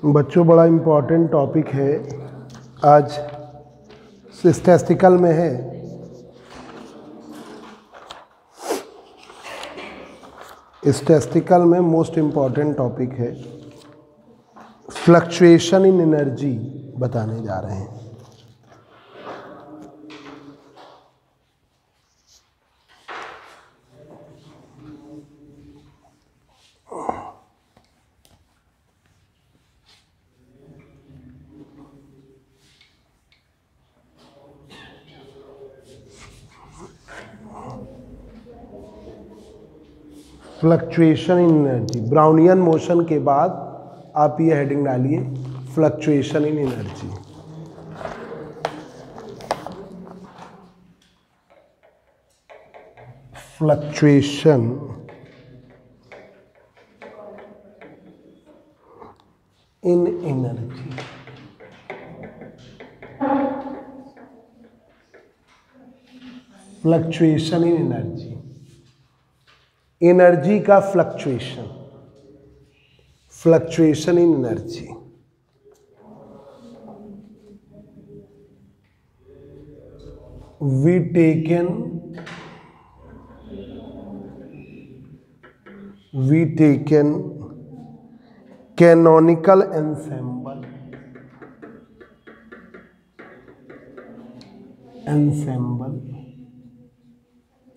बच्चों बड़ा important topic है आज, स्टैटिस्टिकल में है। स्टैटिस्टिकल में मोस्ट इम्पॉर्टेंट टॉपिक है, फ्लक्चुएशन इन एनर्जी बताने जा रहे हैं। Fluctuation in energy, Brownian motion के बाद आप ये हेडिंग डालिए, fluctuation in energy. Fluctuation in energy. Fluctuation in energy, energy का fluctuation, fluctuation in energy. We taken canonical ensemble,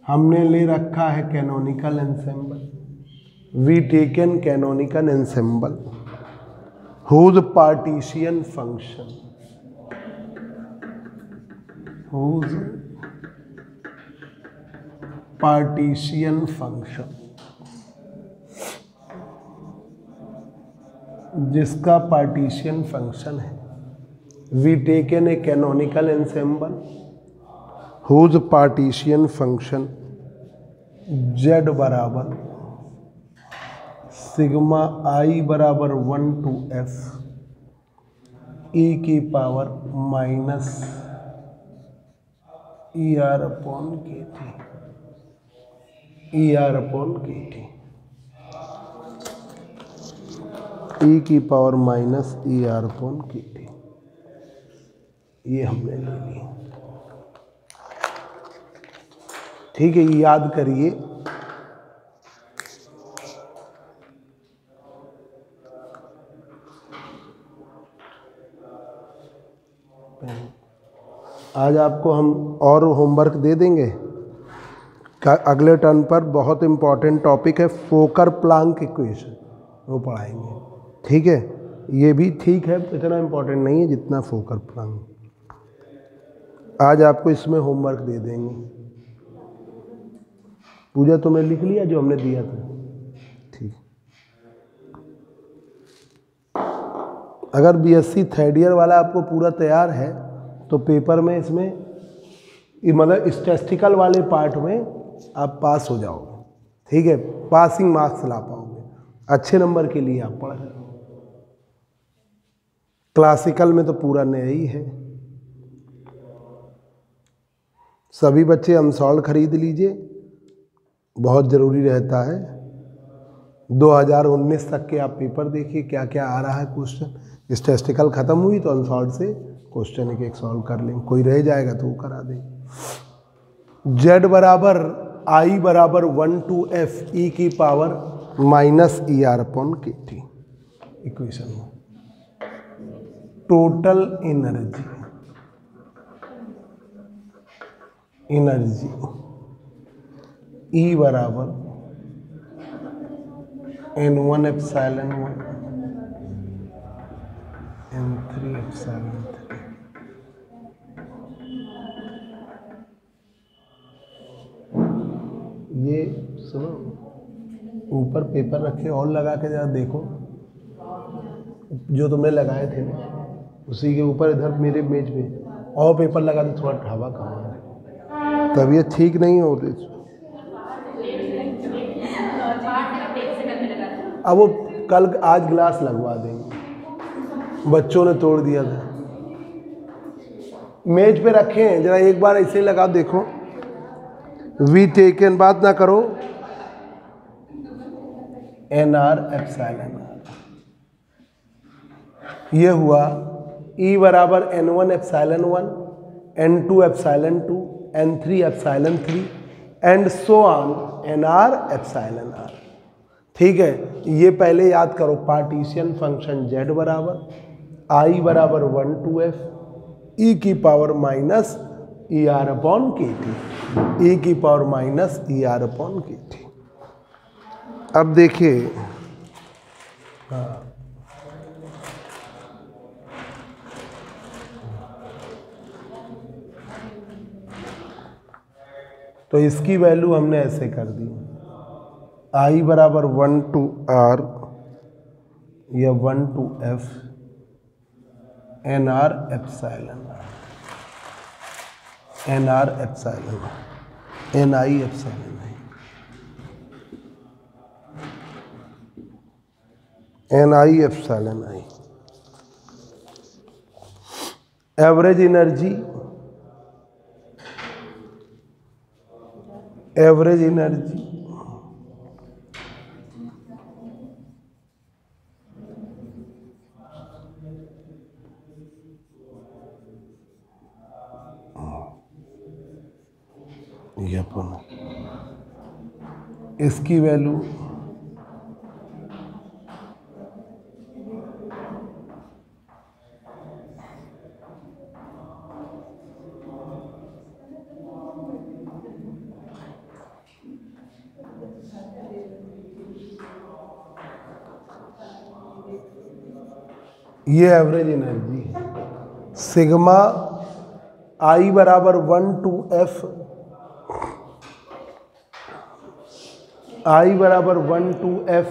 हमने ले रखा है canonical ensemble. We taken canonical ensemble whose partition function, whose partition function, जिसका partition function है। We taken a canonical ensemble whose partition function z बराबर sigma i बराबर 1 to f e की power minus E R upon K T, ई R upon K T, ई की power minus E R upon K T, ये हमने ले लिया। ठीक है, याद करिए। आज आपको हम और होमवर्क दे देंगे। अगले टर्न पर बहुत इम्पॉर्टेंट टॉपिक है फोकर प्लांक इक्वेशन, वो पढ़ाएंगे। ठीक है, ये भी ठीक है, इतना इम्पॉर्टेंट नहीं है जितना फोकर प्लांक। आज आपको इसमें होमवर्क दे देंगे। पूजा तुमने लिख लिया जो हमने दिया था? ठीक। अगर बीएससी थर्ड ईयर वाला आपको पूरा तैयार है तो पेपर में इसमें मतलब स्टैटिस्टिकल वाले पार्ट में आप पास हो जाओगे। ठीक है, पासिंग मार्क्स ला पाओगे, अच्छे नंबर के लिए आप पढ़ रहे हो। क्लासिकल में तो पूरा नया ही है। सभी बच्चे अनसॉल्व खरीद लीजिए, बहुत ज़रूरी रहता है। 2019 तक के आप पेपर देखिए क्या क्या आ रहा है क्वेश्चन। स्टैटिस्टिकल ख़त्म हुई तो अनसॉल्व से क्वेश्चन एक एक सॉल्व कर लेंगे, कोई रह जाएगा तो वो करा देंगे। z बराबर i बराबर 1 to f e की power minus E R upon K T equation में टोटल एनर्जी E बराबर N1 एप्सिलॉन 1 N3 एप्सिलॉन 3। ये सुनो, ऊपर पेपर रखे और लगा के जरा देखो, जो तुमने लगाए थे ना उसी के ऊपर इधर मेरे मेज पे और पेपर लगा दो, थोड़ा हवा कम है। तबीयत ठीक नहीं हो रही। अब वो कल आज ग्लास लगवा देंगे, बच्चों ने तोड़ दिया था। मेज पे रखे हैं, जरा एक बार ऐसे लगा देखो। वी टेकन, बात ना करो, एन आर एप्सिलॉन आर। ये हुआ E बराबर N1 epsilon 1, N2 epsilon 2, N3 epsilon 3 and so on NR epsilon R। ठीक है, ये पहले याद करो, पार्टीशियन फंक्शन Z बराबर I बराबर 1 to F E की power minus ER upon KT, E की power minus ER upon KT। अब देखिए, हाँ, तो इसकी वैल्यू हमने ऐसे कर दी, I बराबर 1 to R या 1 to F NR epsilon R, NR epsilon NI epsilon NI epsilon I। Average energy, average energy ये अपन इसकी वैल्यू ये एवरेज एनर्जी है। सिग्मा I बराबर 1 to F, I बराबर 1 to F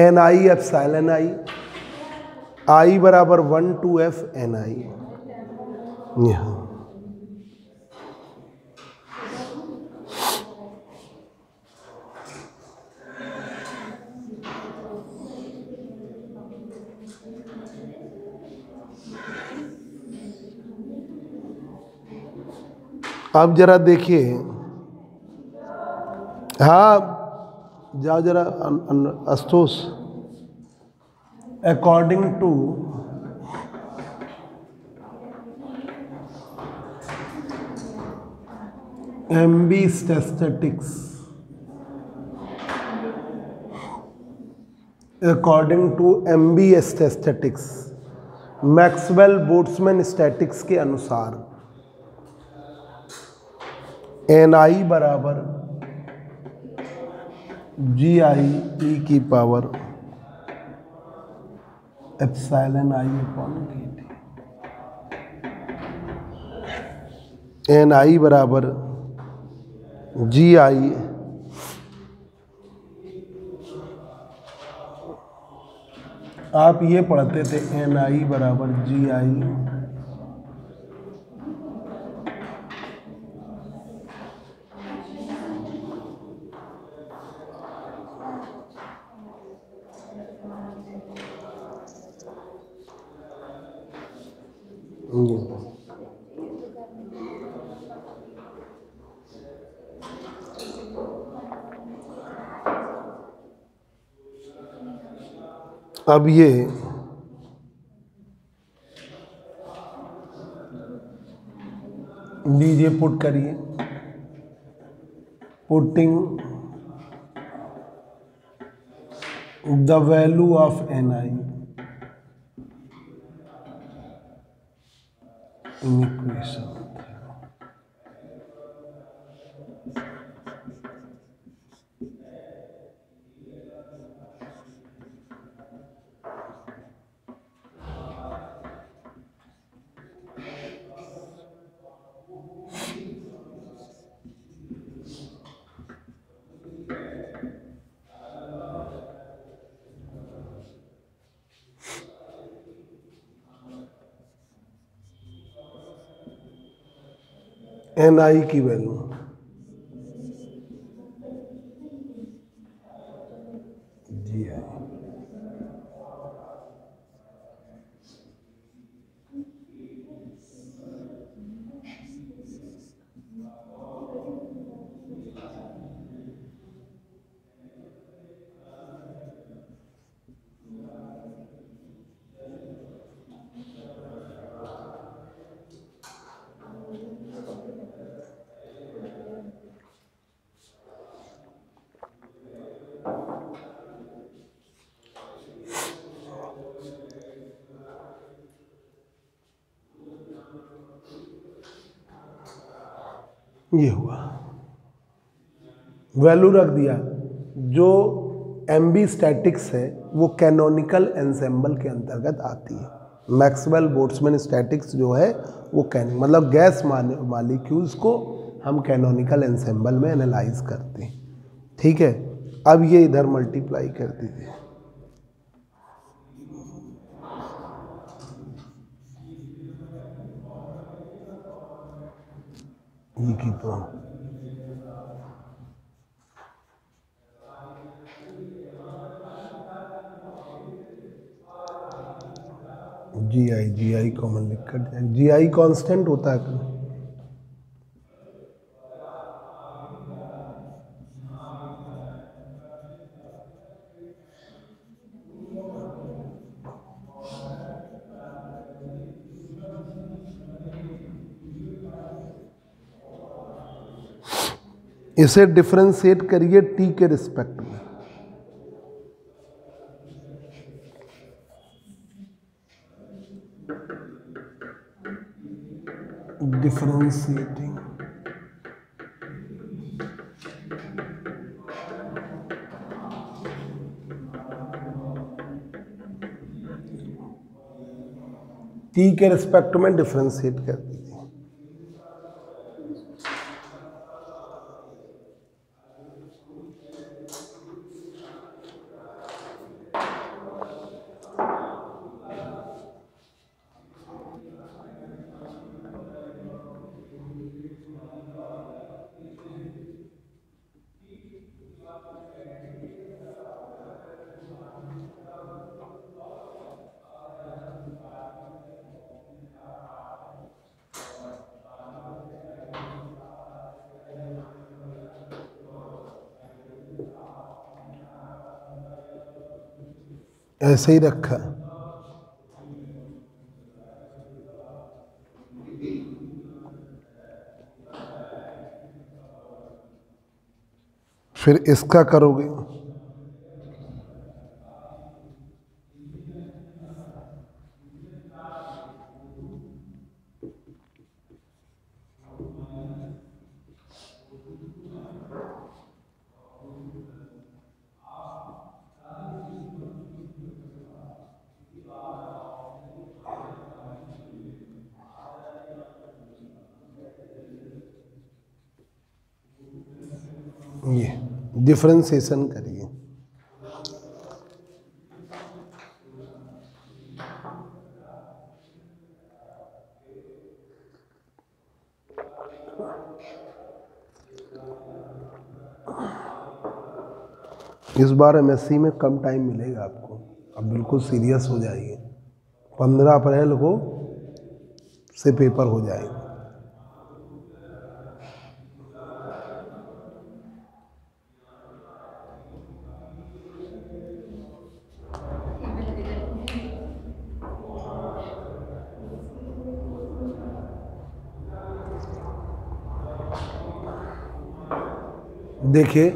NI epsilon I बराबर 1 to F NI। यहाँ अब जरा देखिए, हाँ जाओ जरा अस्तोस, according to MB statistics, according to MB statistics, Maxwell Boltzmann statics के अनुसार NI बराबर GI E की power epsilon I upon KT, NI बराबर GI आप ये पढ़ते थे, NI बराबर GI अब ये लीजिए, पुट करिए, putting the value of NI in equation. NI की वैल्यू GI, ये हुआ, वैल्यू रख दिया। जो एमबी स्टैटिक्स है वो कैनोनिकल एंसेंबल के अंतर्गत आती है। मैक्सवेल बोल्ट्जमैन स्टैटिक्स जो है वो मतलब गैस मॉलिक्यूल्स को हम कैनोनिकल एंसेंबल में एनालाइज करते हैं। ठीक है, अब ये इधर मल्टीप्लाई कर दीजिए। ये की तो जी आई कॉमन लिख कर दिया। जी आई कॉन्स्टेंट होता है। इसे डिफरेंशिएट करिए टी के रिस्पेक्ट में। डिफरेंशिएटिंग टी के रिस्पेक्ट में डिफरेंशिएट कर दीजिए। ऐसे ही रखा। फिर इसका करोगे, ये डिफरेंशिएशन करिए। इस बार एमएससी में कम टाइम मिलेगा आपको, अब बिल्कुल सीरियस हो जाइए। 15 अप्रैल को से पेपर हो जाएगा। देखिए,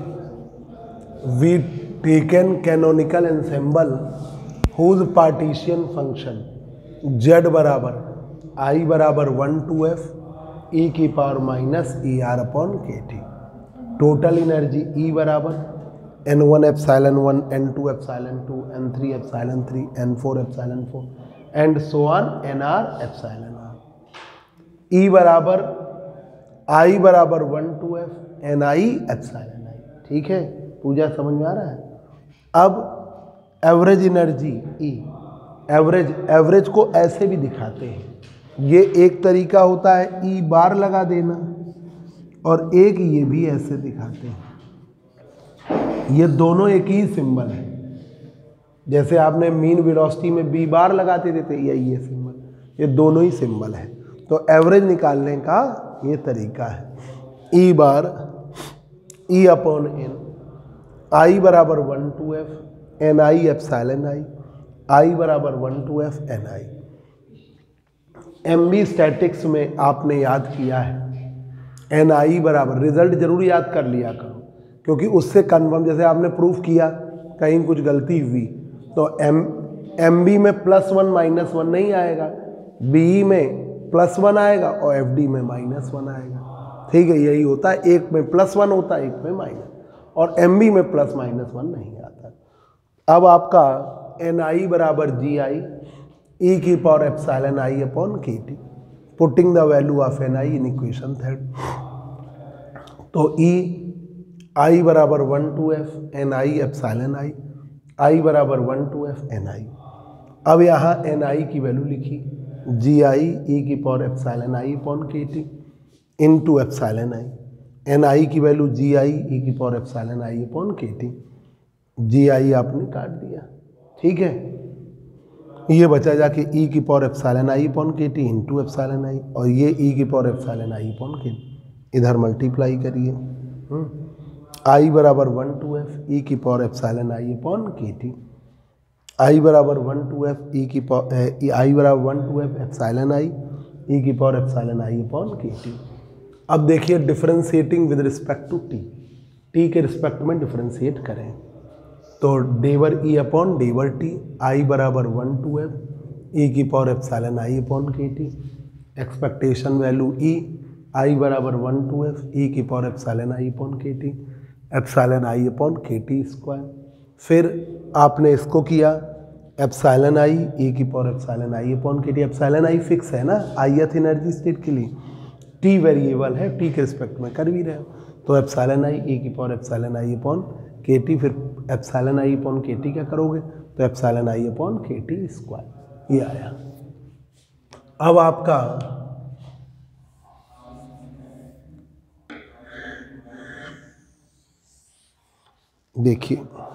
we taken canonical ensemble whose partition function z बराबर i बराबर 1 to f e की power minus E R upon K T. Total energy E बराबर n1 epsilon 1, n2 epsilon 2, n3 epsilon 3, n4 epsilon 4 and so on nr epsilon r। E बराबर I बराबर 1 to f ni epsilon i। ठीक है, पूजा समझ में आ रहा है। अब एवरेज एनर्जी E, एवरेज को ऐसे भी दिखाते हैं। ये एक तरीका होता है E बार लगा देना, और एक ये भी ऐसे दिखाते हैं। ये दोनों एक ही सिंबल है। जैसे आपने मीन वेलोसिटी में B बार लगाते थे, ये सिंबल, ये दोनों ही सिंबल है। तो एवरेज निकालने का ये तरीका है। E bar E upon n, I बराबर 1 to f ni epsilon i बराबर 1 to f ni। MB statics में आपने याद किया है ni बराबर, रिजल्ट जरूर याद कर लिया करो, क्योंकि उससे कन्फर्म, जैसे आपने प्रूफ किया कहीं कुछ गलती हुई तो एमबी में +1 -1 नहीं आएगा, बीई में +1 आएगा और एफडी में -1 आएगा। ठीक है, यही होता है, एक में +1 होता है, एक में माइनस, और MB में +-1 नहीं आता। अब आपका NI बराबर GI e⁴ putting the value of NI in equation 3, तो I बराबर 1 to F NI εI, I बराबर 1 to F NI। अब यहाँ NI की वैल्यू लिखी GI e⁴ into εi, NI की वैल्यू GI e⁴ GI आपने काट दिया, ठीक है, ये बचा जाके e⁴ इंटू εi, और ये e⁴ इधर मल्टीप्लाई करिए, I बराबर 1 to F e⁴ I बराबर 1 to F I बराबर 1 to F e⁴ अब देखिए differentiating with respect to t के रिस्पेक्ट में डिफरेंशिएट करें, तो डेवर E/डेवर t, I बराबर 1 to F e⁴ expectation value E, I बराबर 1 to F e⁴ फिर आपने इसको किया εi e⁴ फिक्स है ना ith एनर्जी स्टेट के लिए, t वेरिएबल है, t के रिस्पेक्ट में कर भी रहे हो, तो εi e⁴ फिर εi/kt क्या करोगे, तो εi/kt², ये आया। अब आपका देखिए εi/kt,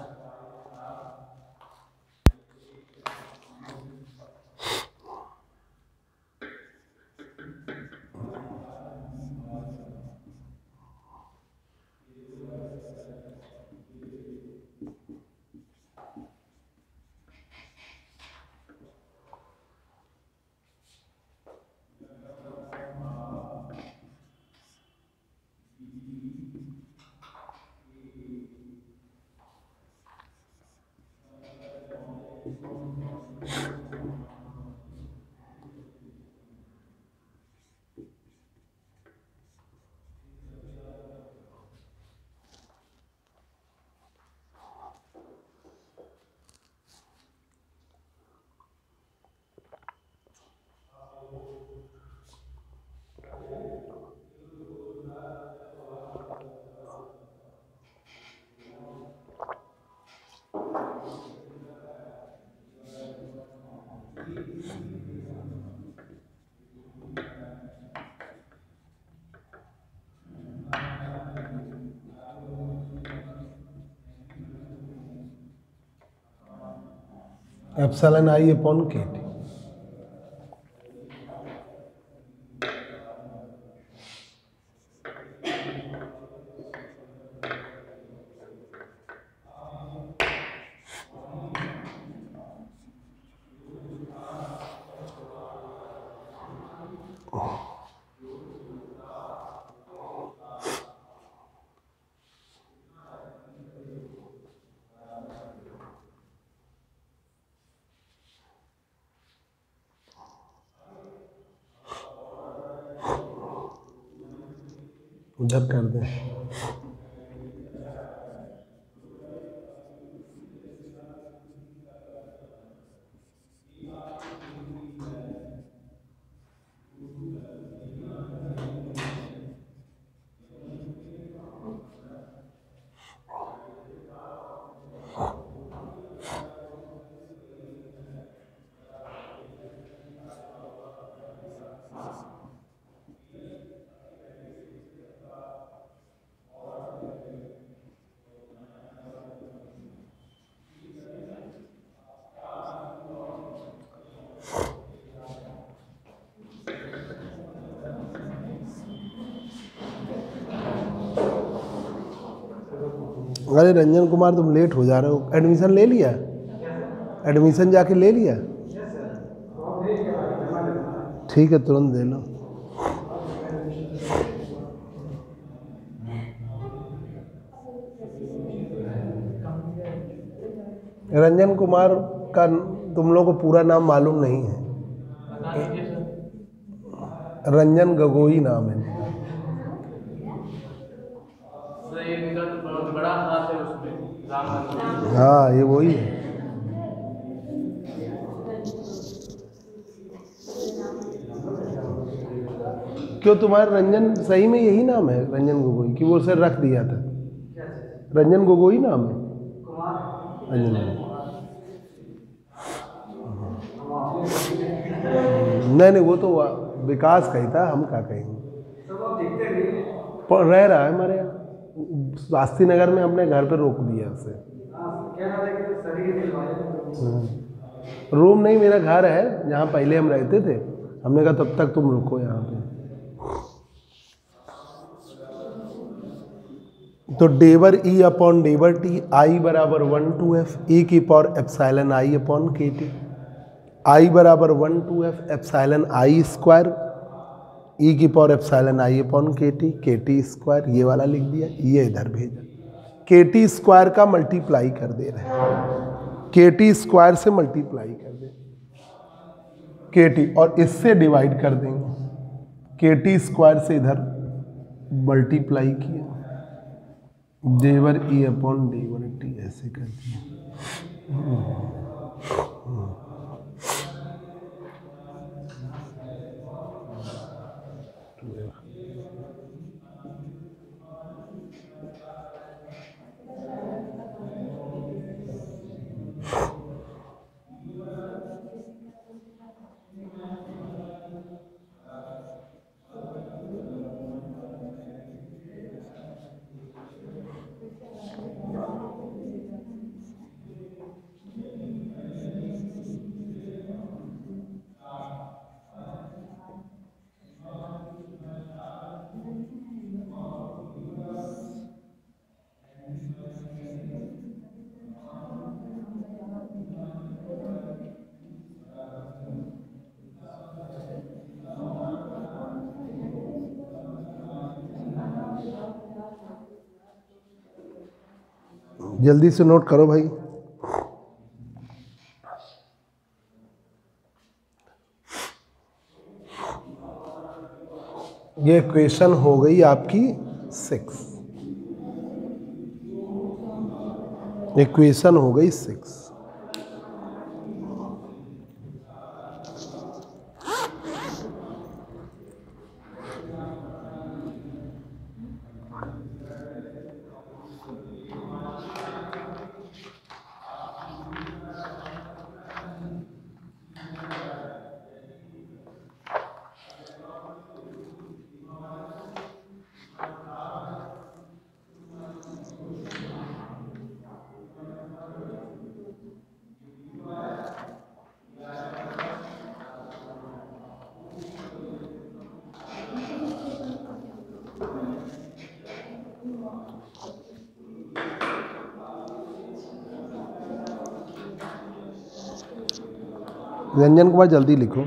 उधर कर दें। अरे रंजन कुमार तुम लेट हो जा रहे हो, एडमिशन ले लिया, एडमिशन जाके ले लिया, ठीक है तुरंत दे लो। रंजन कुमार का तुम लोगों को पूरा नाम मालूम नहीं है, रंजन गगोई नाम है, हाँ ये वही है। क्यों तुम्हारा रंजन सही में यही नाम है रंजन गोगोई कि वो उसे रख दिया था? रंजन गोगोई नाम है? रंजन गोगोई। नहीं नहीं वो तो विकास का ही था, हम क्या कहेंगे। रह रहा है हमारे यहाँ शास्त्री नगर में, अपने घर पे रोक दिया उसे। रूम नहीं, मेरा घर है जहाँ पहले हम रहते थे। हमने कहा तब तक तुम रुको यहाँ पे। तो डेवर ई अपॉन डेवर टी आई बराबर 1 to f e की power epsilon i upon K T. I बराबर 1 to f epsilon i square e की power epsilon i upon K T square, ये वाला लिख दिया, ये इधर भेजा। के टी स्क्वायर का मल्टीप्लाई कर दे रहे हैं, के टी स्क्वायर से मल्टीप्लाई कर दे के टी, और इससे डिवाइड कर देंगे। के टी स्क्वायर से इधर मल्टीप्लाई किया, डेवर ई अपॉन डेवर टी ऐसे कर दिया। जल्दी से नोट करो भाई। ये इक्वेशन हो गई आपकी 6, इक्वेशन हो गई 6। रंजन कुमार जल्दी लिखो।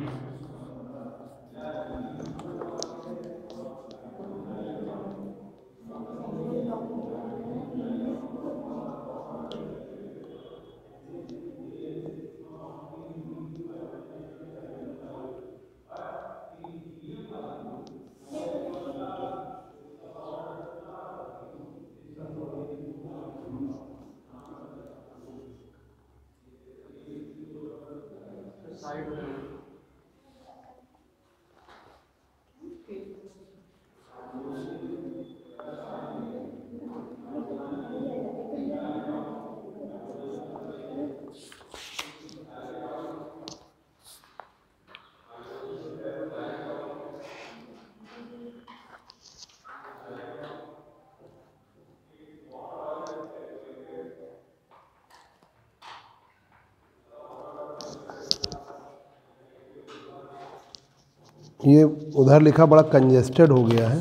ये उधर लिखा बड़ा कंजेस्टेड हो गया है,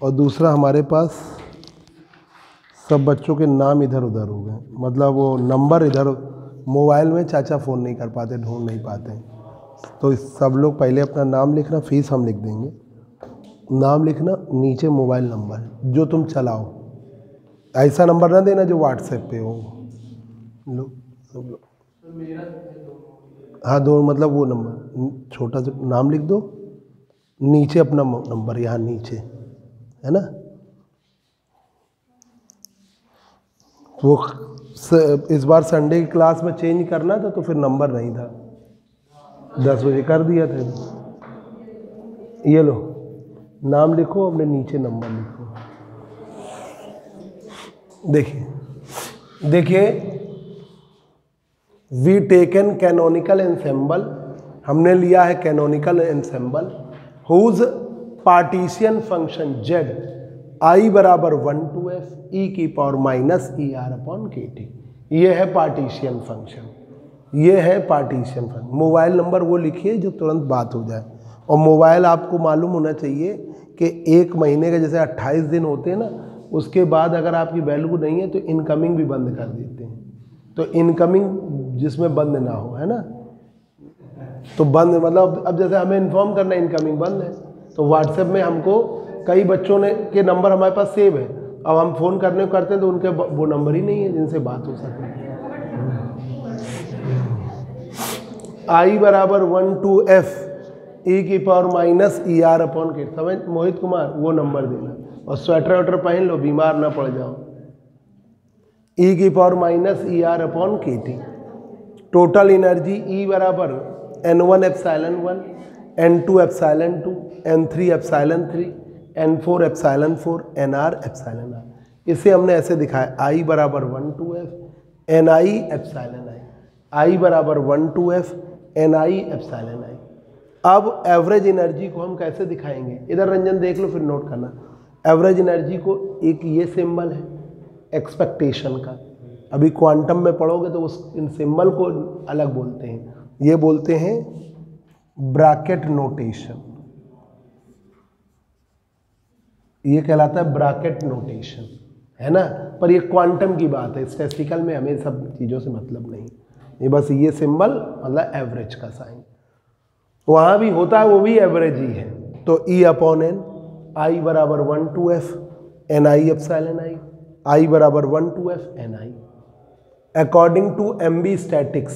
और दूसरा हमारे पास सब बच्चों के नाम इधर उधर हो गए, मतलब वो नंबर इधर, मोबाइल में चाचा फ़ोन नहीं कर पाते, ढूंढ नहीं पाते। तो सब लोग पहले अपना नाम लिखना, फीस हम लिख देंगे, नाम लिखना, नीचे मोबाइल नंबर जो तुम चलाओ, ऐसा नंबर ना देना जो व्हाट्सएप पे हो। लो सब लोग, हाँ दो, मतलब वो नंबर छोटा सा नाम लिख दो, नीचे अपना नंबर यहाँ नीचे है ना, वो इस बार संडे की क्लास में चेंज करना था तो फिर नंबर नहीं था, 10 बजे कर दिया था। ये लो नाम लिखो, अपने नीचे नंबर लिखो। देखिए देखिए, वी टेकन कैनोनिकल एंसेंबल, हमने लिया है canonical ensemble whose partition function Z I बराबर 1 to f e की power minus E R upon K T. ये है पार्टीशियन फंक्शन, ये है पार्टीशियन फंक्शन। मोबाइल नंबर वो लिखिए जो तुरंत बात हो जाए, और मोबाइल आपको मालूम होना चाहिए कि 1 महीने के जैसे 28 दिन होते हैं ना, उसके बाद अगर आपकी वैल्यू नहीं है तो इनकमिंग भी बंद कर देते हैं। तो इनकमिंग जिसमें बंद ना हो, है ना, तो बंद मतलब अब जैसे हमें इन्फॉर्म करना है इनकमिंग बंद है, तो व्हाट्सएप में हमको कई बच्चों ने के नंबर हमारे पास सेव है, अब हम फ़ोन करने को करते हैं तो उनके वो नंबर ही नहीं है जिनसे बात हो सके। आई बराबर 1 to f e की power minus E R upon के, समझ मोहित कुमार, वो नंबर देना, और स्वेटर वेटर पहन लो, बीमार ना पड़ जाओ। e की power minus E R upon K T. Total energy E बराबर N1 epsilon 1, N2 epsilon 2, N3 epsilon 3, N4 epsilon 4, Nr epsilon r। इसे हमने ऐसे दिखाया, I बराबर 1 to f Ni epsilon i, I बराबर 1 to f Ni epsilon i। अब average energy को हम कैसे दिखाएंगे, इधर रंजन देख लो फिर नोट करना। एवरेज एनर्जी को एक ये सिंबल है एक्सपेक्टेशन का, अभी क्वांटम में पढ़ोगे तो उस इन सिंबल को अलग बोलते हैं, ये बोलते हैं ब्रैकेट नोटेशन, ये कहलाता है ब्रैकेट नोटेशन, है ना। पर ये क्वांटम की बात है, स्टैटिस्टिकल में हमें सब चीज़ों से मतलब नहीं, ये बस ये सिंबल मतलब एवरेज का साइन, वहाँ भी होता है वो भी एवरेज ही है। तो E अपॉन एन, आई बराबर 1 to f Ni epsilon i, I बराबर 1 to f Ni। According to MB statistics,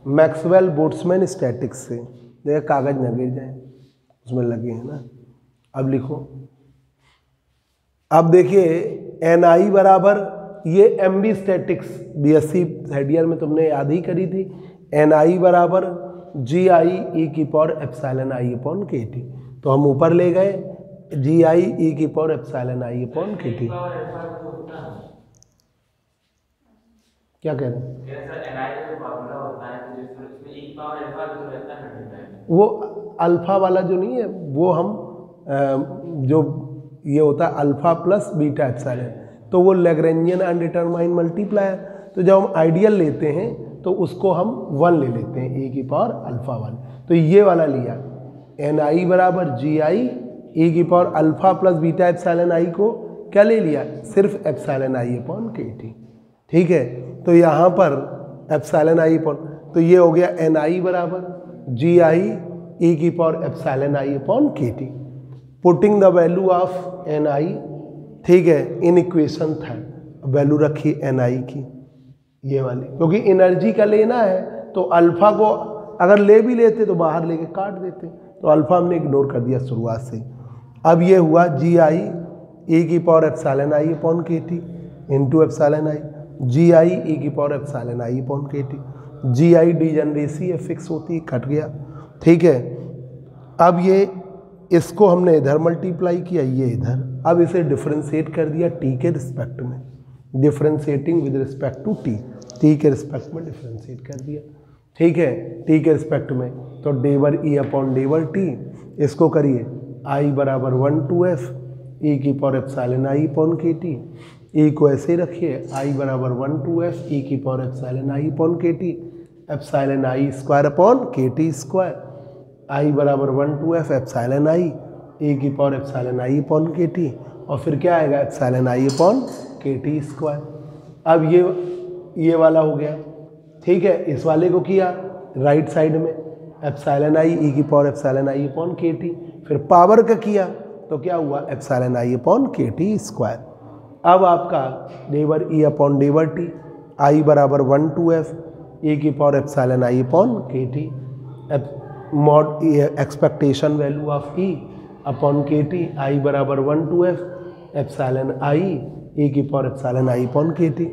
Maxwell Boltzmann statistics से, देखिए कागज न गिर जाए उसमें लगे हैं ना। अब लिखो, अब देखिए Ni बराबर, ये MB statics BSc third year में तुमने याद ही करी थी, Ni बराबर GI e की power epsilon i upon K T. तो हम ऊपर ले गए GI e की power epsilon i upon K T. क्या कह रहे हैं, वो अल्फा वाला जो नहीं है वो हम जो ये होता है अल्फा प्लस बीटा एप्सिलॉन, तो वो लैग्रेंजियन अनडिटरमाइंड मल्टीप्लायर। तो जब हम आइडियल लेते हैं तो उसको हम 1 ले लेते हैं, e की पावर अल्फा 1। तो ये वाला लिया Ni बराबर GI e की power alpha plus beta epsilon i को क्या ले लिया, सिर्फ epsilon i upon K T. ठीक है, तो यहाँ पर एप्सिलॉन i अपॉन, तो ये हो गया Ni बराबर GI e की power epsilon i upon K T. Putting the value of Ni, ठीक है, इन इक्वेशन थर्ड वैल्यू रखी Ni की, ये वाली, क्योंकि एनर्जी का लेना है तो अल्फा को अगर ले भी लेते तो बाहर लेके काट देते, तो अल्फा हमने इग्नोर कर दिया शुरुआत से। अब ये हुआ GI e की power epsilon i upon K T into epsilon i, GI e की power epsilon i upon K T. GI degeneracy है, फिक्स होती है, कट गया। ठीक है, अब ये इसको हमने इधर मल्टीप्लाई किया, ये इधर, अब इसे डिफ्रेंशिएट कर दिया टी के रिस्पेक्ट में, differentiating with respect to T, T के रिस्पेक्ट में डिफ्रेंशिएट कर दिया। ठीक है, टी के रिस्पेक्ट में, तो डेवर ई अपॉन डेवर टी, इसको करिए आई बराबर 1 to f e की power epsilon i upon K T, ई को ऐसे ही रखिए, आई बराबर 1 to f e की power epsilon i upon K T, epsilon i square upon K T square, आई बराबर 1 to f epsilon i e की power epsilon i upon K T, और फिर क्या आएगा epsilon i upon K T square. अब ये वाला हो गया। ठीक है, इस वाले को किया राइट साइड में एप्सिलॉन i e की power epsilon i upon K T, फिर पावर का किया तो क्या हुआ epsilon i upon K T square. अब आपका डेवर ई अपॉन डेवर टी, आई बराबर 1 to f e की power epsilon i upon K T, mod expectation value of e upon K T, i बराबर 1 to f epsilon i e की power epsilon i upon K T.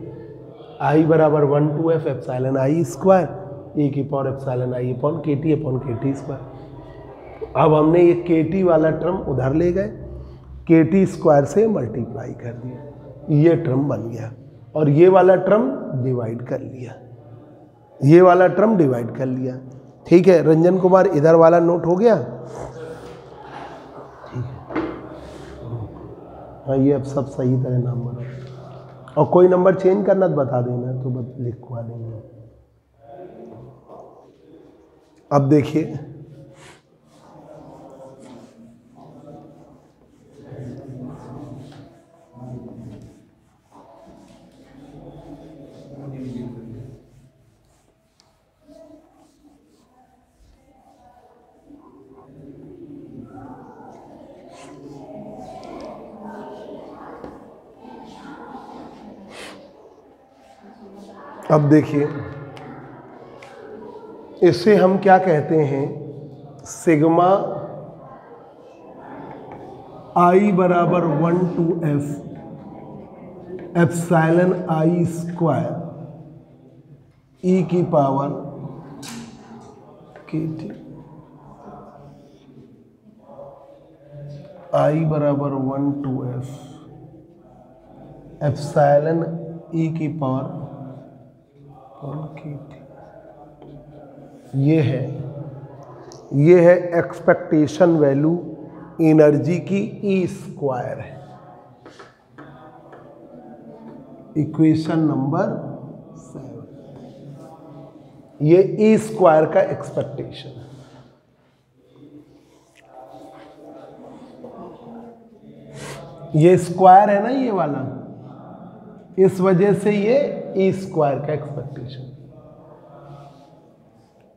I बराबर 1 to f epsilon i square a की power epsilon i upon K T square. अब हमने ये के T वाला term उधर ले गए, के टी स्क्वायर से मल्टीप्लाई कर दिया, ये टर्म बन गया और ये वाला टर्म डिवाइड कर लिया, ये वाला टर्म डिवाइड कर लिया। ठीक है रंजन कुमार, इधर वाला नोट हो गया? ठीक है, हाँ ये अब सब सही तरह नाम बना, और कोई नंबर चेंज करना तो बता देना, तो बस लिखवा देंगे। अब देखिए अब देखिए इसे हम क्या कहते हैं, सिग्मा आई बराबर 1 to f epsilon i square e की पावर के टी, आई बराबर 1 to f एप्सिलॉन ई की पावर ये है एक्सपेक्टेशन वैल्यू एनर्जी की ई स्क्वायर है, इक्वेशन नंबर 7। ये ई स्क्वायर का एक्सपेक्टेशन है। ये स्क्वायर है ना ये वाला, इस वजह से ये ई स्क्वायर का एक्सपेक्टेशन।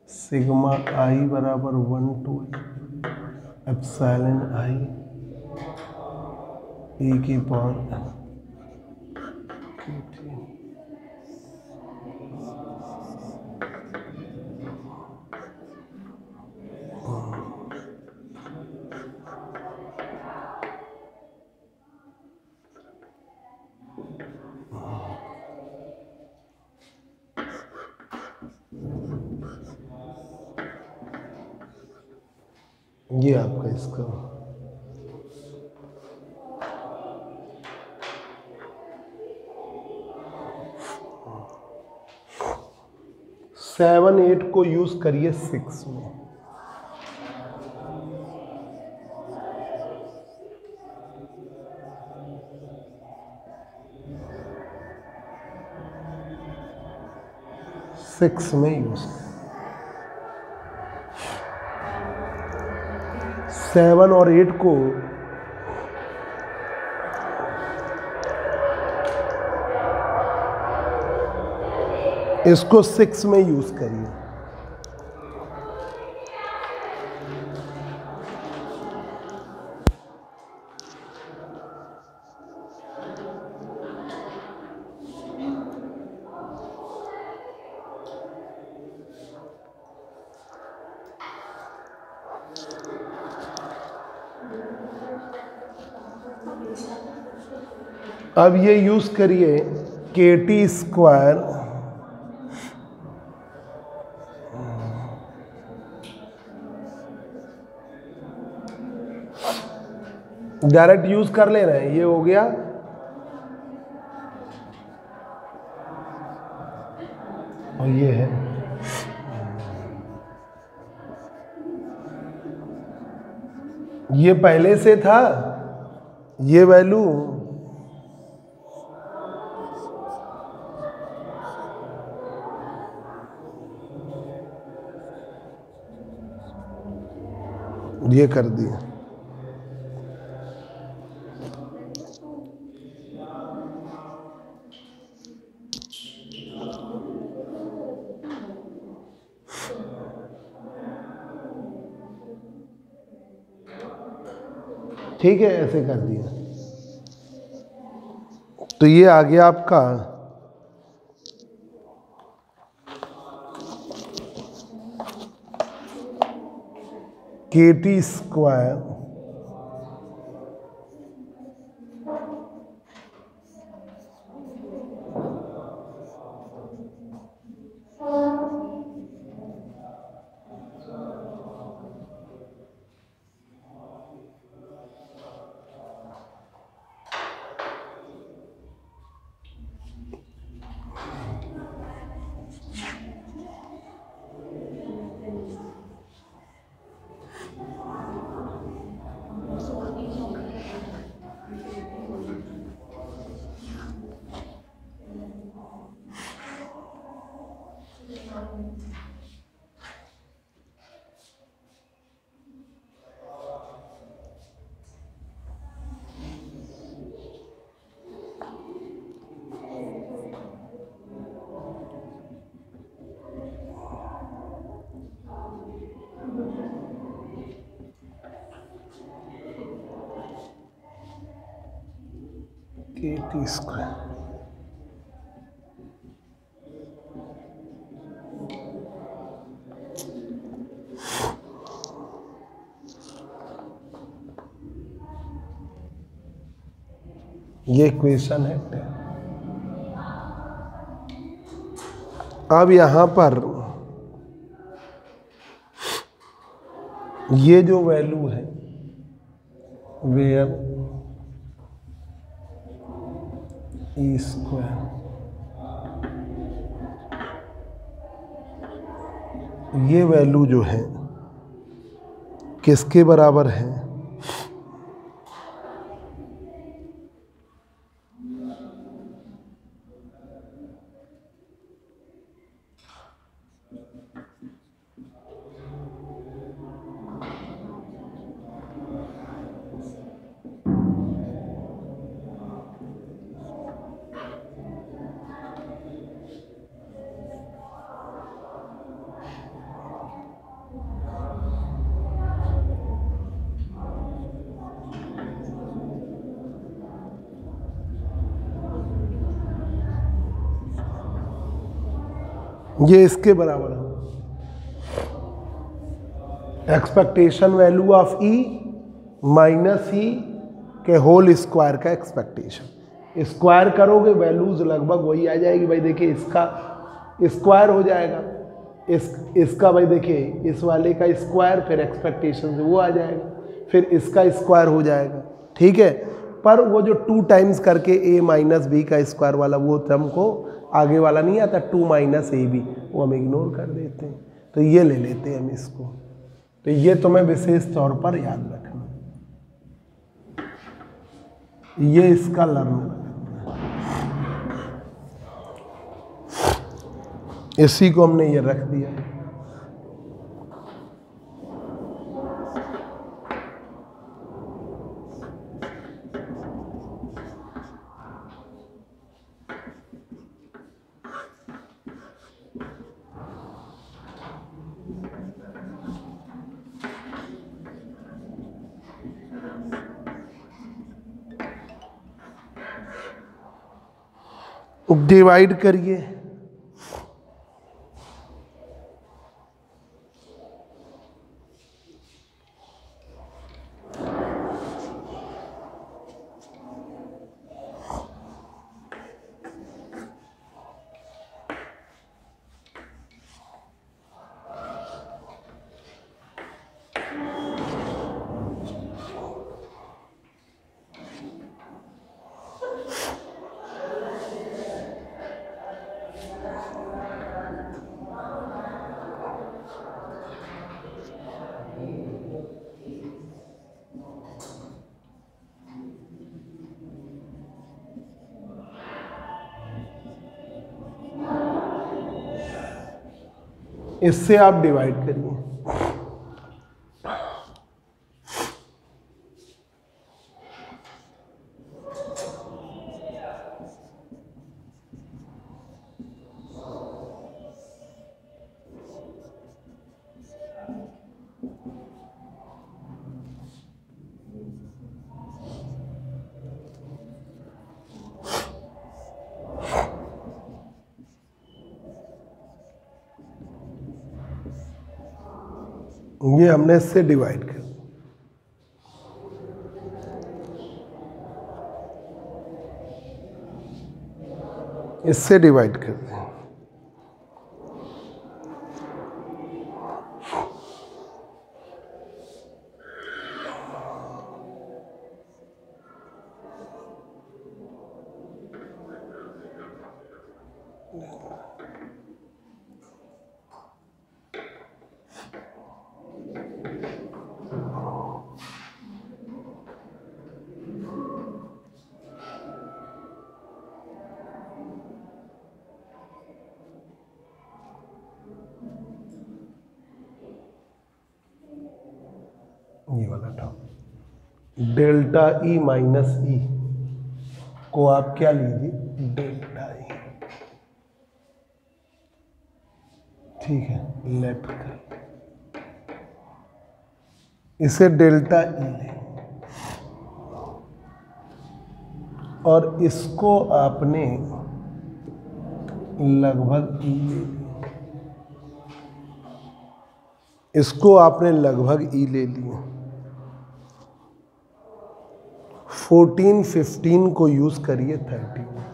सिग्मा आई बराबर 1 to एप्सिलॉन आई ई की पावर ये आपका इसका 7 8 को यूज करिए 6 में। सिक्स में यूज 7 और 8 को इसको 6 में यूज करिए। अब ये यूज करिए के टी स्क्वायर डायरेक्ट यूज कर ले रहे हैं, ये हो गया और ये है ये पहले से था ये वैल्यू ये कर दिया। ठीक है, ऐसे कर दिया तो ये आ गया आपका K T square T square ये इक्वेशन है। अब यहां पर ये जो वैल्यू है वेयर ई स्क्वायर, ये वैल्यू जो है किसके बराबर है? ये इसके बराबर है, expectation value of e minus e के होल स्क्वायर का एक्सपेक्टेशन। स्क्वायर करोगे वैल्यूज लगभग वही आ जाएगी भाई। देखिए इसका स्क्वायर हो जाएगा, इसका भाई देखिए इस वाले का स्क्वायर, फिर एक्सपेक्टेशन से वो आ जाएगा, फिर इसका स्क्वायर हो जाएगा, ठीक है। पर वो जो 2 टाइम्स करके a माइनस बी का स्क्वायर वाला वो हमको आगे वाला नहीं आता, 2 माइनस ए बी, वो हम इग्नोर कर देते हैं, तो ये ले लेते हैं हम इसको। तो ये तुम्हें विशेष तौर पर याद रखना, ये इसका लर्न रखना, इसी को हमने ये रख दिया। डिवाइड करिए, इससे आप डिवाइड करिए। ये हमने इससे डिवाइड कर, इससे डिवाइड कर दें। ये वाला टर्म डेल्टा ई माइनस ई को आप क्या लीजिए, डेल्टा ई, ठीक है, लेफ्ट कर, इसे डेल्टा ई लें और इसको आपने लगभग ई ले लिया, इसको आपने लगभग ई ले लिया। 14, 15 को यूज करिए 30 में।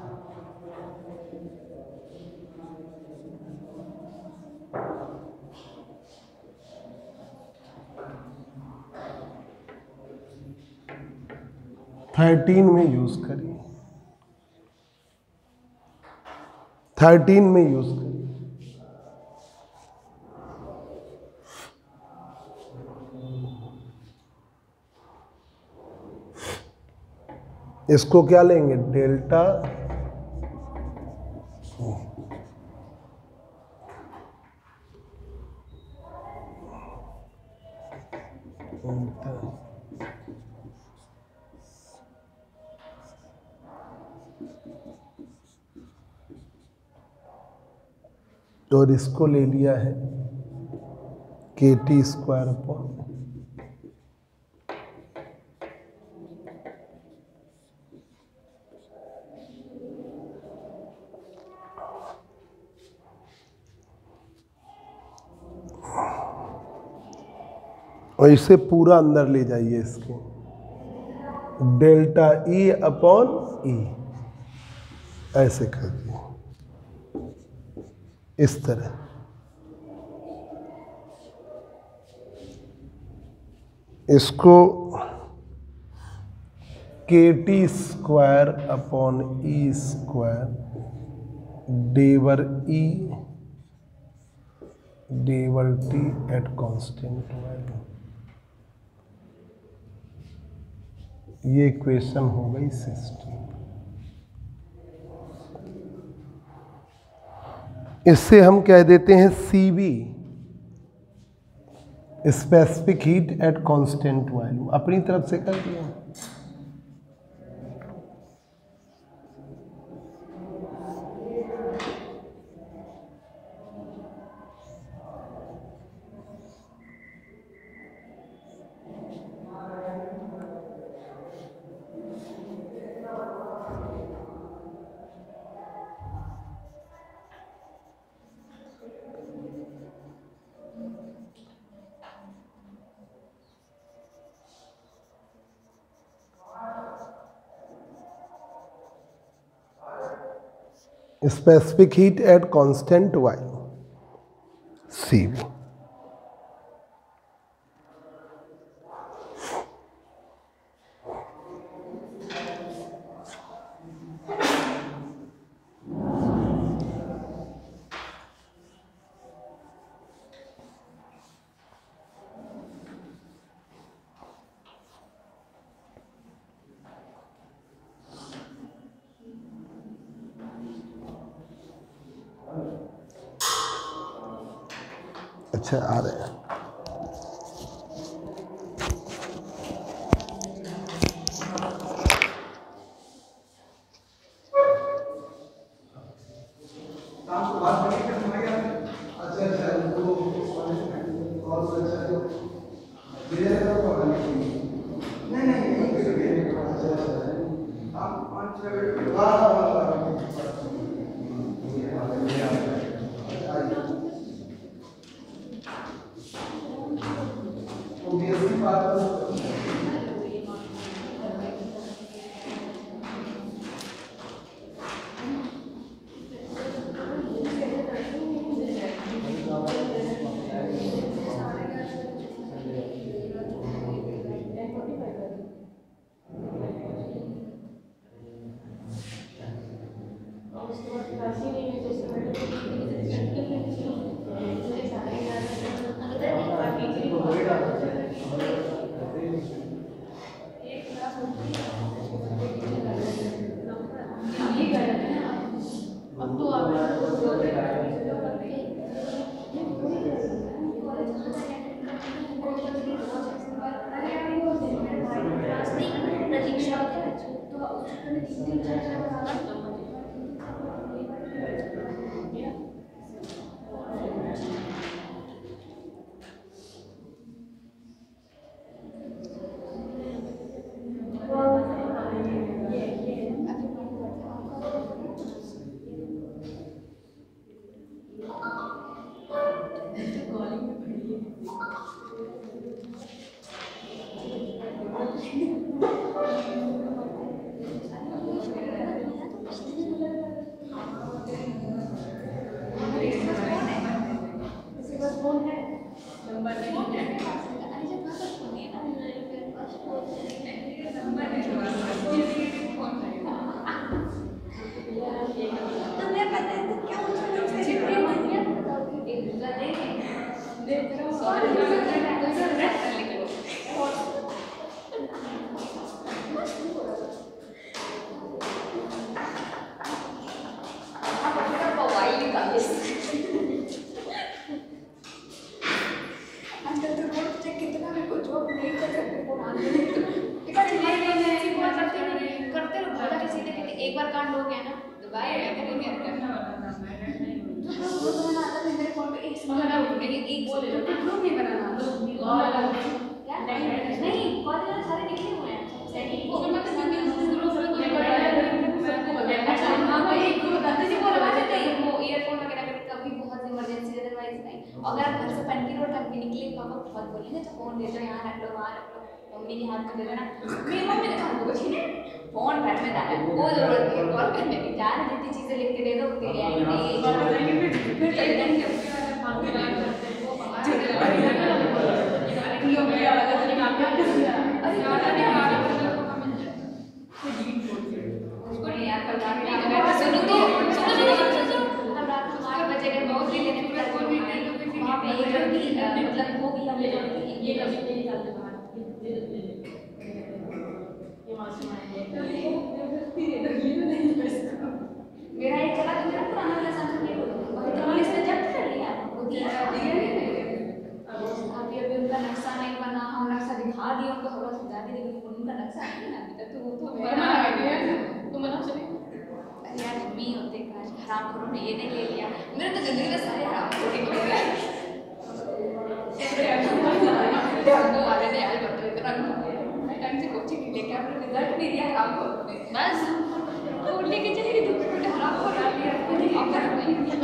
में यूज करिए, 13 में यूज करिए। इसको क्या लेंगे, डेल्टा और इसको ले लिया है KT स्क्वायर अपॉन और इसे पूरा अंदर ले जाइए, इसके डेल्टा ई अपॉन ई ऐसे कर दिए, इस तरह। इसको KT square upon e square डेवर ई डेवर टी एट कांस्टेंट वैल्यू, ये इक्वेशन हो गई 60। इससे हम कह देते हैं CV specific heat at constant value, अपनी तरफ से कर दिया। Specific heat at constant value CV। अच्छा आ रहे हैं। एक बार कांड हो गया ना दोबारा मेरे फोन पे एक ग्रुप नहीं बनाना नहीं कॉलेज वाले सारे निकले हुए हैं वो ईयरफोन वगैरह कभी बहुत इमरजेंसी अदरवाइज नहीं। अगर आप घर से पेंटी रोड तक भी निकले पापा बहुत बोलेंगे तो फोन दे दो यहाँ रख लो वहाँ रख लो मम्मी के हाथ में दे देना मेरी मम्मी ने कहा कुछ नहीं फोन रख में डाले कोई जरूरत नहीं कॉल करने की जान जितनी चीज़ें लिख के दे दो तेरे आएंगे मेरा एक चला तो मेरा पुराना वाला संस्कृत तो पुलिस ने जब्त कर लिया अभी उनका नक्शा नहीं बना हम नक्शा दिखा दिए उनको थोड़ा समझा दिए लेकिन उनका नक्शा नहीं ना अभी तक तो वो तो तुम बना चले यार मम्मी होते काश हराम करो ने ये नहीं ले लिया मेरे तो जिंदगी में सारे हराम होते निकल गए वो वाले ने यार बता इतना मैं टाइम से कोचिंग लेके अपने रिजल्ट नहीं दिया हराम को बस तो लेके चली गई तो हराम को डाल दिया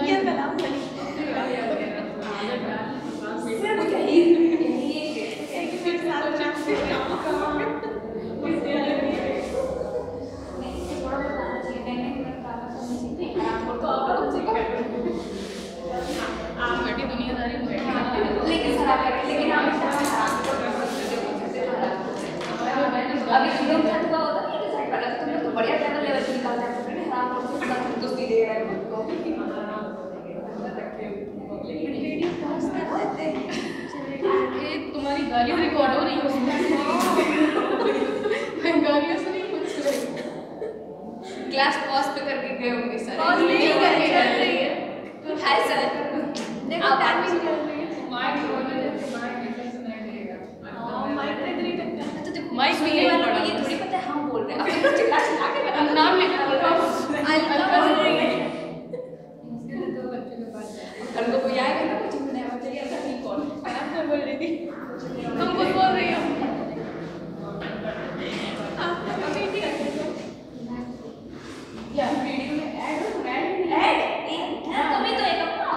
ये कलाम नहीं सिर्फ यही एक मिनट साथ लेकिन अभी तुम क्या हुआ होता है डिसाइड करना तुम लोग तो बढ़िया लेवल लेवल की निकालते हैं फिर हराम करते हैं सब दोस्ती दे रहे हैं उनको वीडियो पास कर देते हैं ये तुम्हारी गालियां रिकॉर्ड हो रही है मैं गालियां सुनी कुछ क्लास पॉज पे करके गए होंगे सर पॉज नहीं करके कर रही है तो हाय सर देखो टाइमिंग कर रही है माइक बोलने जैसे माइक कैसे सुनाई देगा हां माइक पे इधर ही करता है तो देखो माइक में ये थोड़ी पता है हम बोल रहे हैं अब तो चिल्ला चिल्ला के नाम लेके बोल रहा हूं अलका बोल रही है मुश्किल है तो बच्चे के पास उनको कोई आएगा ना कुछ नहीं आना चाहिए ऐसा नहीं कौन मैं बोल रही थी हम कुछ बोल रही हो क्या वीडियो में ऐड तुम्हें तो एक अपना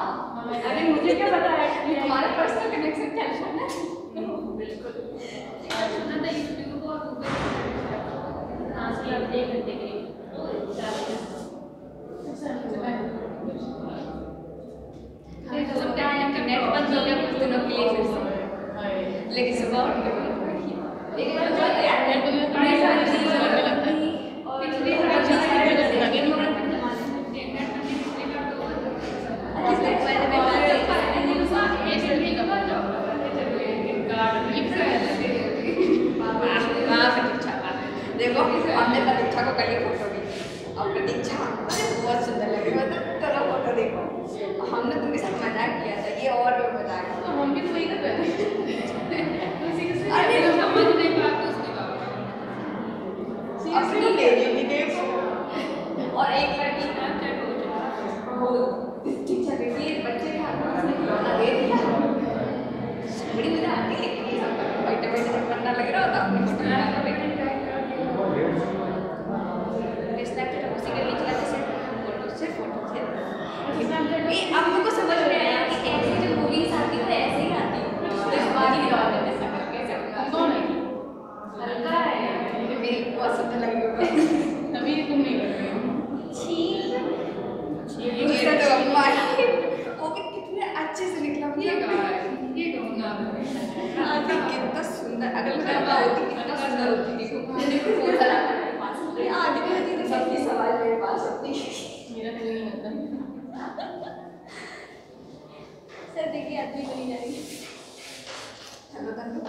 अरे मुझे क्या पता है तुम्हारा पर्सनल कनेक्शन क्या है बिल्कुल सुना था यूट्यूब को और गूगल हां से आप देख लेते हैं नेट बंद हो गया कुछ दिनों के लिए फिर से लेकिन सुबह उठ के एक बार नेट बंद हो गया सारी चीजें लगने लगता है और पिछले हर चीज की वजह से लगे नहीं पड़ता नेट बंद इसलिए कर दो इसलिए मैंने ये सभी का बात कार्ड ये देखो हमने प्रतीक्षा को कल फोटो दी और प्रतीक्षा अरे बहुत सुंदर लगे मतलब तेरा फोटो देखो हमने तुम्हें साथ मजाक किया था ये और भी मजाक हम भी तो वही कर रहे थे अरे समझ नहीं पाया तो उसके बाद अपनी ले लेगी देखो। और एक लड़की ना वो टीचर बेटी बच्चे के हाथ में उसने खिलौना दे दिया, बड़ी मजा आती है। लेकिन ये सब बैठे बैठे जब पढ़ना लग रहा होता अपनी फोटो लगा बैठे स्नैपचैट उसी के नीचे लाते सिर्फ फोटो से। अब मुझको समझ में आया कि ऐसी जो मूवीज आती है ऐसे ही आती है। इस बारी की बात है ऐसा करके कौन है हल्का है मेरी बहुत सुंदर लगी होगा तभी तुम नहीं कर रहे हो। छी दूसरा तो अम्मा वो भी कितने अच्छे से निकला ये कहूँगा आदमी कितना सुंदर अगर मैं होती कितना सुंदर होती देखो आदमी होती तो सबकी सवाल मेरे पास होती मेरा तो नहीं होता सर देखिए आदमी बनी जाएगी। हेलो कर दो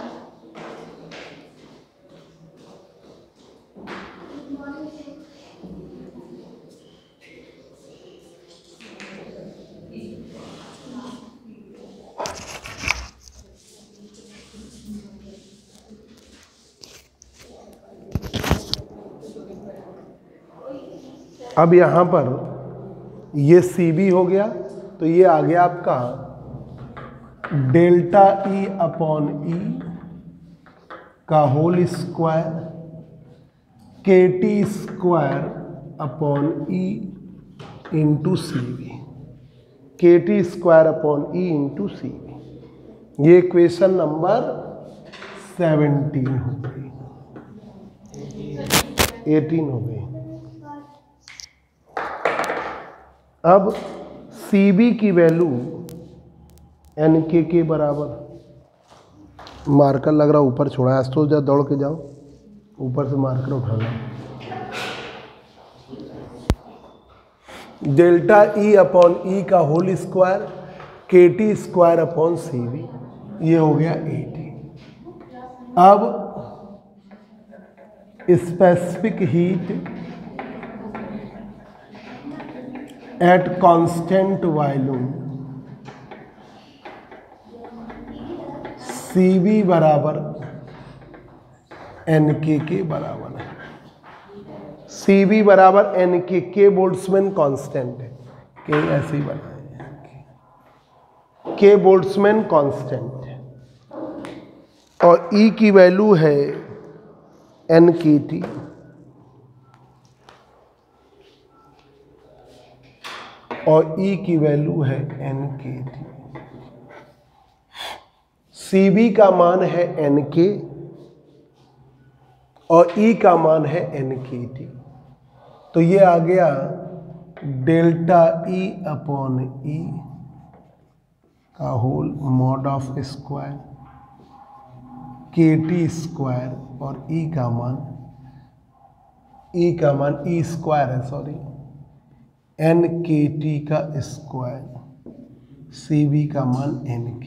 अब यहाँ पर ये CB हो गया तो ये आ गया आपका डेल्टा E अपॉन E का whole square KT square upon E into CB, KT square upon E into CB। ये इक्वेशन नंबर 17 हो गई, 18 हो गई। अब CB की वैल्यू NK के बराबर, मार्कर लग रहा ऊपर छोड़ा है तो जा दौड़ के जाओ ऊपर से मार्कर उठाना। डेल्टा E अपॉन E का whole square KT square upon CB, ये हो गया 80। अब specific heat at constant volume CB बराबर NK के बराबर है। CB बराबर NK, के बोल्ट्जमैन कांस्टेंट है, के ऐसे ही बनाए के बोल्ट्जमैन कांस्टेंट है और E की वैल्यू है NKT और E की वैल्यू है NKT। CB का मान है NK और E का मान है NKT, तो ये आ गया डेल्टा E अपॉन E का whole mod of square KT square और E का मान E स्क्वायर है सॉरी NKT का स्क्वायर, CB का मान NK,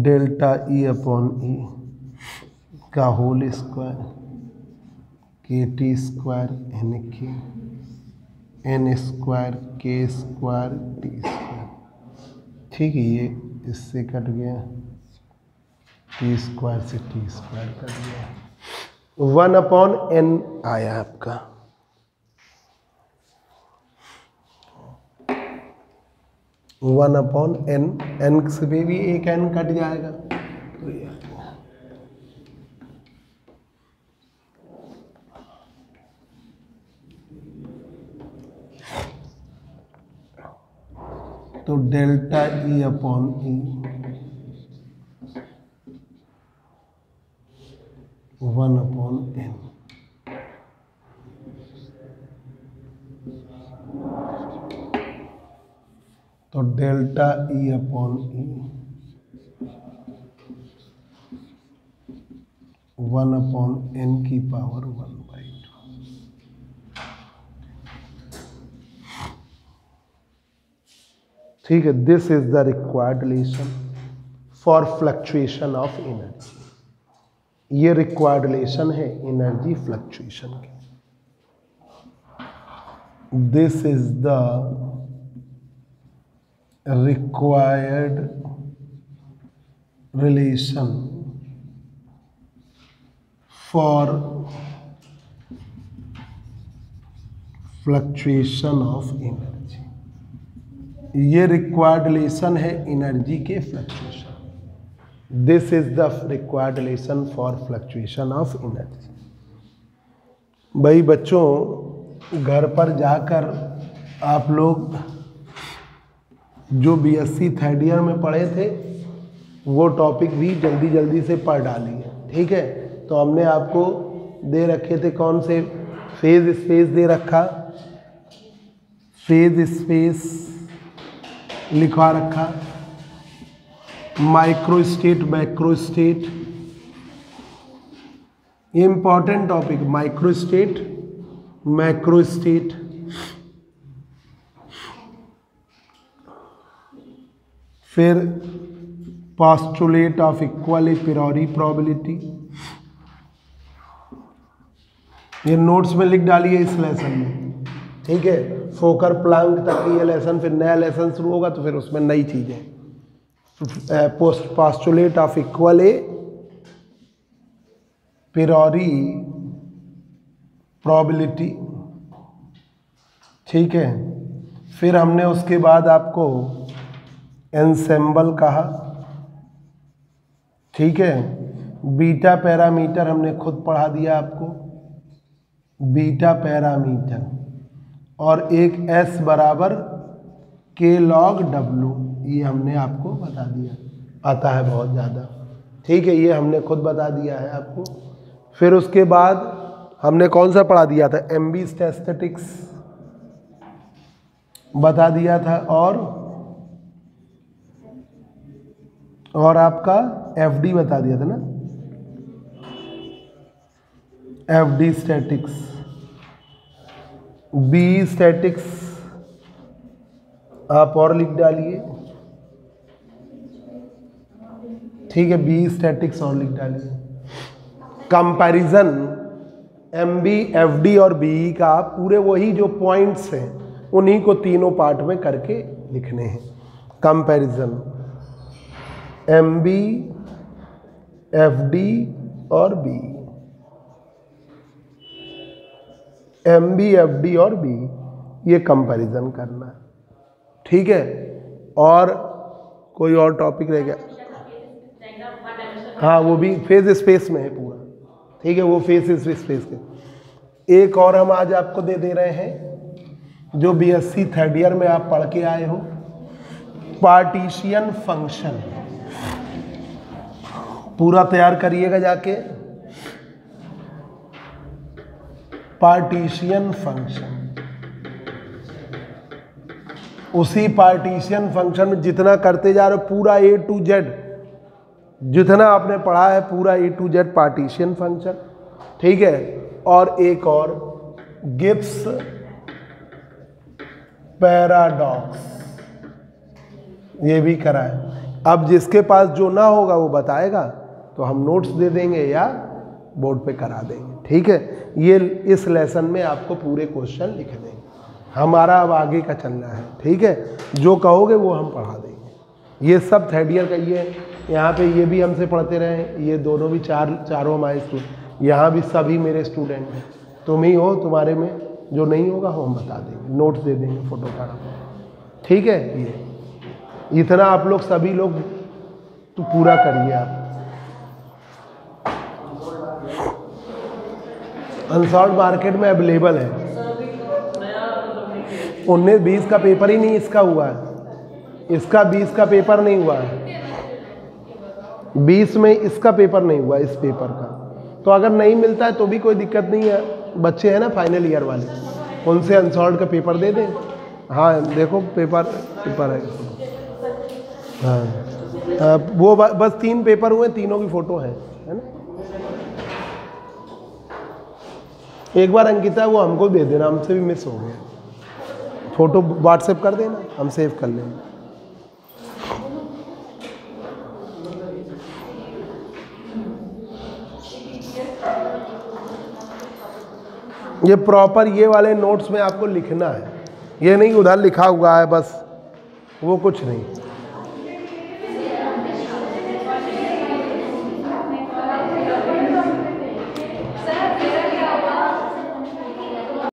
delta E upon E का whole square KT square NK, N square K square T square. ठीक है, ये इससे कट गया, T स्क्वायर से T स्क्वायर कट गया, 1/n आया आपका। वन अपॉन n से भी एक n कट जाएगा तो ये तो delta E upon E 1/n तो delta E upon E 1/n की पावर 1/2। ठीक है, this is the required relation for fluctuation of energy. ये रिक्वायर्ड रिलेशन है एनर्जी फ्लक्चुएशन की। This is the required relation for fluctuation of energy, ये required relation है energy के fluctuation. This is the required relation for fluctuation of energy. भाई बच्चों, घर पर जाकर आप लोग जो बीएससी थर्ड ईयर में पढ़े थे वो टॉपिक भी जल्दी जल्दी से पढ़ डालिए, ठीक है। तो हमने आपको दे रखे थे कौन से, फेज स्पेस दे रखा, फेज स्पेस लिखवा रखा, माइक्रो स्टेट मैक्रो स्टेट, ये important topic, micro state macro state, फिर postulate of equal priori probability, ये नोट्स में लिख डालिए इस लेसन में, ठीक है। फोकर प्लांक तक ये लेसन, फिर नया लेसन शुरू होगा तो फिर उसमें नई चीज़ें। Postulate of equal priori probability, ठीक है। फिर हमने उसके बाद आपको एंसेम्बल कहा, ठीक है। बीटा पैरामीटर हमने खुद पढ़ा दिया आपको, बीटा पैरामीटर, और एक S बराबर K log W, ये हमने आपको बता दिया, आता है बहुत ज़्यादा, ठीक है, ये हमने खुद बता दिया है आपको। फिर उसके बाद हमने कौन सा पढ़ा दिया था, MB स्टैटिस्टिक्स बता दिया था, और आपका FD बता दिया था ना, FD स्टैटिक्स, B स्टैटिक्स आप और लिख डालिए, ठीक है, B स्टैटिक्स और लिख डालिए। कंपैरिजन MB FD और BE का पूरे वही जो पॉइंट्स हैं उन्हीं को तीनों पार्ट में करके लिखने हैं। कंपैरिजन MB FD और BE, MB FD और BE, ये कंपैरिजन करना है, ठीक है। और कोई और टॉपिक रह गया, हाँ वो भी फेज स्पेस में है पूरा, ठीक है, वो फेज स्पेस के। एक और हम आज आपको दे रहे हैं जो बीएससी थर्ड ईयर में आप पढ़ के आए हो, पार्टीशियन फंक्शन, पूरा तैयार करिएगा जाके, पार्टीशियन फंक्शन। उसी पार्टीशियन फंक्शन में जितना करते जा रहे हो पूरा A to Z, जितना आपने पढ़ा है पूरा A to Z partisan function, ठीक है। और एक और गिब्स पैराडॉक्स, ये भी कराए। अब जिसके पास जो ना होगा वो बताएगा तो हम नोट्स दे देंगे या बोर्ड पे करा देंगे, ठीक है। ये इस लेसन में आपको पूरे क्वेश्चन लिख देंगे, हमारा अब आगे का चलना है, ठीक है। जो कहोगे वो हम पढ़ा देंगे। ये सब थर्ड ईयर का, ये यहाँ पे ये भी हमसे पढ़ते रहे, ये दोनों भी चारों हमारे स्टूडेंट, यहाँ भी सभी मेरे स्टूडेंट हैं। तुम ही हो, तुम्हारे में जो नहीं होगा हम बता देंगे, नोट्स दे देंगे फोटो का, ठीक है। ये इतना आप लोग सभी लोग तो पूरा करिए आप। अनसॉल्व मार्केट में अवेलेबल है, 19-20 का पेपर ही नहीं इसका हुआ है, इसका 20 का पेपर नहीं हुआ है, 20 में इसका पेपर नहीं हुआ, इस पेपर का। तो अगर नहीं मिलता है तो भी कोई दिक्कत नहीं है, बच्चे हैं ना फाइनल ईयर वाले, उनसे अनसॉल्व का पेपर दे दें। हाँ देखो पेपर है, हाँ वो बस 3 पेपर हुए, तीनों की फ़ोटो है ना। एक बार अंकिता वो हमको दे देना, हमसे भी मिस हो गया, फ़ोटो व्हाट्सएप कर देना, हम सेव कर लेंगे। ये प्रॉपर ये वाले नोट्स में आपको लिखना है, ये नहीं उधर लिखा हुआ है बस, वो कुछ नहीं।